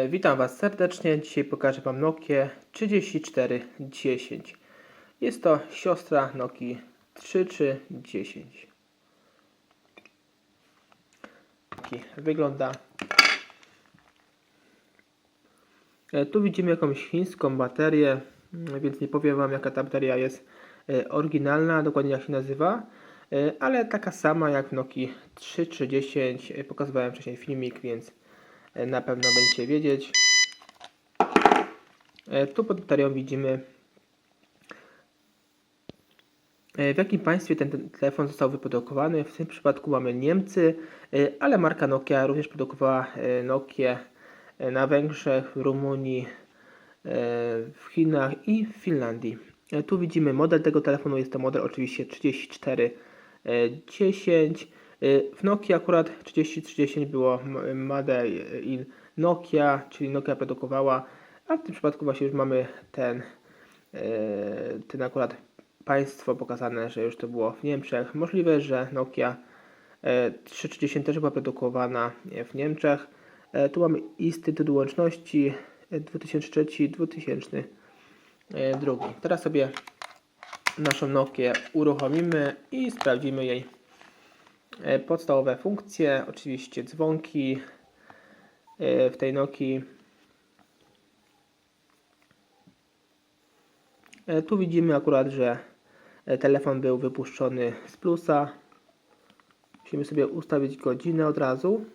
Witam Was serdecznie. Dzisiaj pokażę Wam Nokię 3410. Jest to siostra Nokii 3310. Wygląda. Tu widzimy jakąś chińską baterię, więc nie powiem Wam, jaka ta bateria jest oryginalna, dokładnie jak się nazywa, ale taka sama jak w Nokii 3310. Pokazywałem wcześniej filmik, więc na pewno będziecie wiedzieć. Tu pod baterią widzimy, w jakim państwie ten telefon został wyprodukowany. W tym przypadku mamy Niemcy, ale marka Nokia również produkowała Nokię na Węgrzech, w Rumunii, w Chinach i w Finlandii. Tu widzimy model tego telefonu, jest to model oczywiście 3410. W Nokii akurat 3310 było Made in Nokia, czyli Nokia produkowała, a w tym przypadku właśnie już mamy ten akurat państwo pokazane, że już to było w Niemczech. Możliwe, że Nokia 3310 też była produkowana w Niemczech. Tu mamy Instytut Łączności 2003-2002. Teraz sobie naszą Nokię uruchomimy i sprawdzimy jej podstawowe funkcje. Oczywiście dzwonki w tej Nokii. Tu widzimy akurat, że telefon był wypuszczony z plusa. Musimy sobie ustawić godzinę od razu,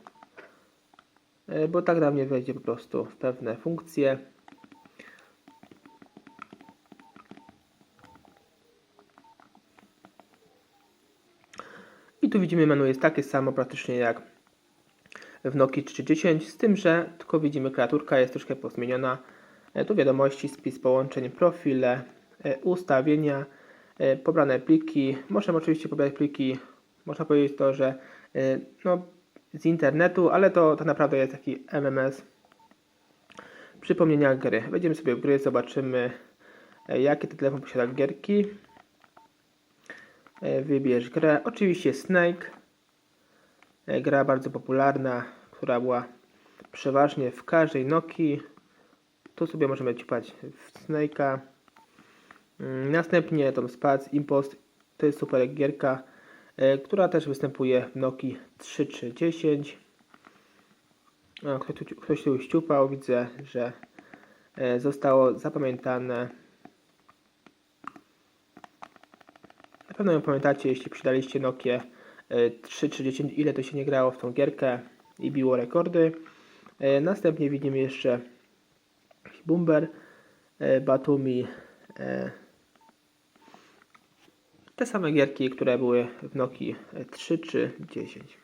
bo tak nam nie wejdzie po prostu w pewne funkcje. I tu widzimy, menu jest takie samo praktycznie jak w Nokii 310, z tym, że tylko widzimy, klawiaturka jest troszkę pozmieniona. Tu wiadomości, spis połączeń, profile, ustawienia, pobrane pliki. Możemy oczywiście pobrać pliki, można powiedzieć to, że z internetu, ale to tak naprawdę jest taki MMS. Przypomnienia gry. Wejdziemy sobie w gry, zobaczymy, jakie ten telefon posiada gierki. Wybierz grę. Oczywiście Snake. Gra bardzo popularna, która była przeważnie w każdej Nokii. Tu sobie możemy ciupać w Snake'a. Następnie Tom Spatz Impost. To jest super gierka, która też występuje w Nokii 3310. Ktoś tu ściupał, widzę, że zostało zapamiętane. Na pewno ją pamiętacie, jeśli przydaliście Nokię 3310, ile to się nie grało w tą gierkę i biło rekordy. Następnie widzimy jeszcze Bumper, Batumi. Te same gierki, które były w Nokii 3 czy 10.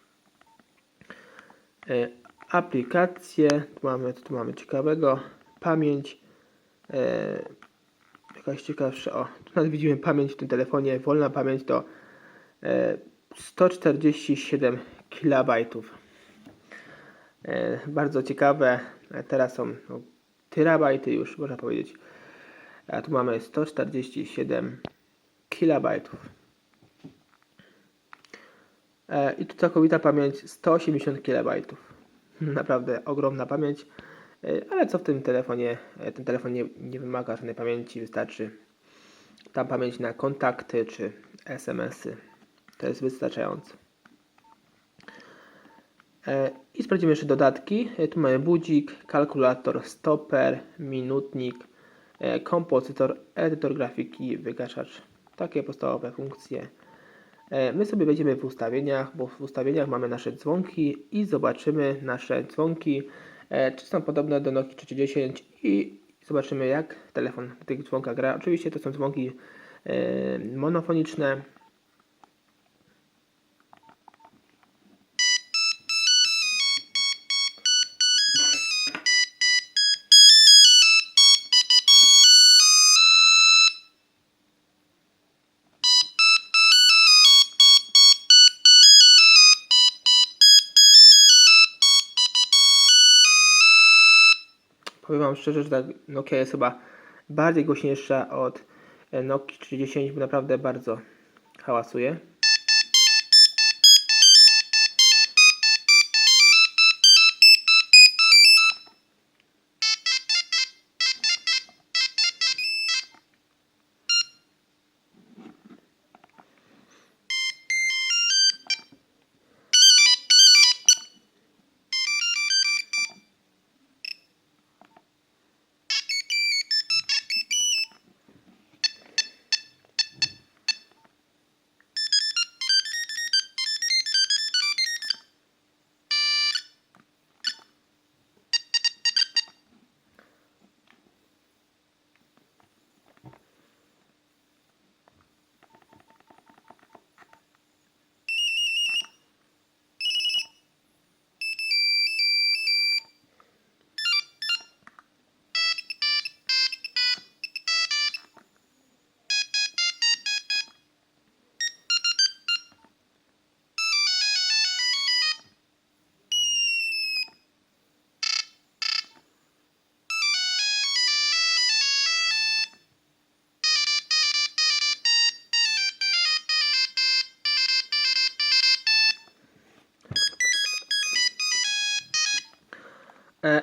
Aplikacje, tu mamy ciekawego, pamięć, jakaś ciekawsza, tu nawet widzimy pamięć w tym telefonie, wolna pamięć to 147 KB. Bardzo ciekawe, teraz są terabajty już, można powiedzieć, a tu mamy 147 KB. I tu całkowita pamięć 180 KB. Naprawdę ogromna pamięć, ale co w tym telefonie? Ten telefon nie wymaga żadnej pamięci, wystarczy tam pamięć na kontakty czy SMS-y. To jest wystarczające. I sprawdzimy jeszcze dodatki. Tu mamy budzik, kalkulator, stoper, minutnik, kompozytor, edytor grafiki, wygaszacz. Takie podstawowe funkcje. My sobie wejdziemy w ustawieniach, bo w ustawieniach mamy nasze dzwonki i zobaczymy nasze dzwonki, czy są podobne do Nokii 310 i zobaczymy, jak telefon na tych dzwonkach gra. Oczywiście to są dzwonki monofoniczne. Powiem Wam szczerze, że ta Nokia jest chyba bardziej głośniejsza od Nokii 3010, bo naprawdę bardzo hałasuje.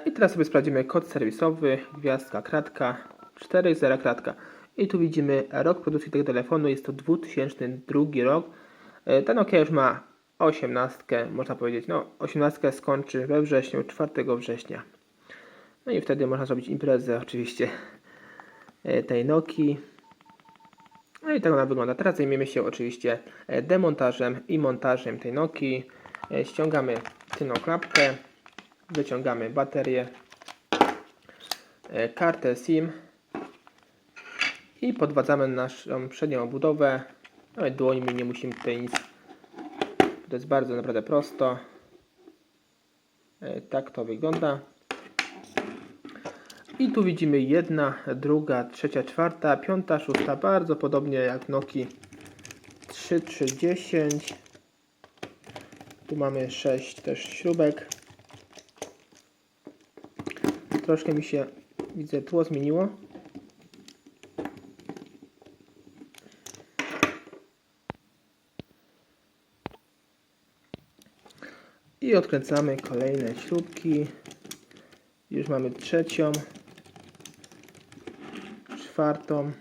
I teraz sobie sprawdzimy kod serwisowy, gwiazdka, kratka, 4.0 kratka. I tu widzimy rok produkcji tego telefonu, jest to 2002 rok. Ta Nokia już ma 18, można powiedzieć, no 18 skończy we wrześniu, 4 września. No i wtedy można zrobić imprezę oczywiście tej Nokii. No i tak ona wygląda. Teraz zajmiemy się oczywiście demontażem i montażem tej Nokii. Ściągamy tylną klapkę, wyciągamy baterię, kartę SIM i podwadzamy naszą przednią obudowę. Nawet dłońmi nie musimy tutaj nic. To jest bardzo naprawdę prosto. Tak to wygląda. I tu widzimy 1, 2, 3, 4, 5, 6, bardzo podobnie jak w Nokii 3310. Tu mamy 6 też śrubek. Troszkę mi się, widzę, tło zmieniło. I odkręcamy kolejne śrubki. Już mamy trzecią, czwartą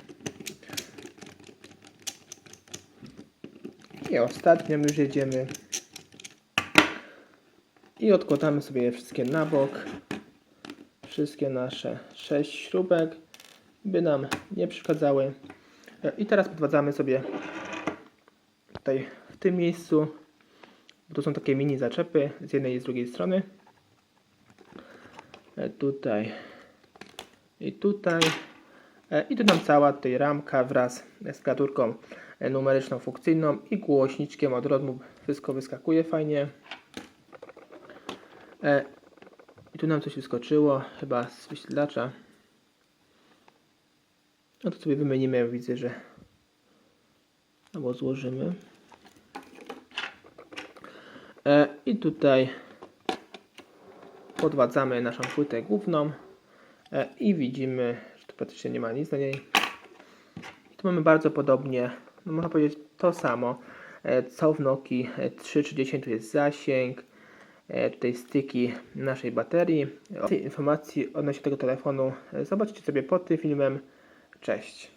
i ostatnią już jedziemy. I odkładamy sobie je wszystkie na bok. Wszystkie nasze 6 śrubek, by nam nie przeszkadzały. I teraz podwadzamy sobie tutaj w tym miejscu, bo to są takie mini zaczepy z jednej i z drugiej strony. Tutaj i tutaj. I tu nam cała tutaj ramka wraz z klawiaturką numeryczną funkcyjną i głośniczkiem od rozmów. Wszystko wyskakuje fajnie. I tu nam coś wyskoczyło, chyba z wyświetlacza. No to sobie wymienimy, widzę, że albo złożymy. I tutaj podwadzamy naszą płytę główną i widzimy, że tu praktycznie nie ma nic na niej. I tu mamy bardzo podobnie, no można powiedzieć to samo, co w Nokii 3310. Tu jest zasięg, tutaj styki naszej baterii. Więcej informacji odnośnie tego telefonu zobaczcie sobie pod tym filmem. Cześć.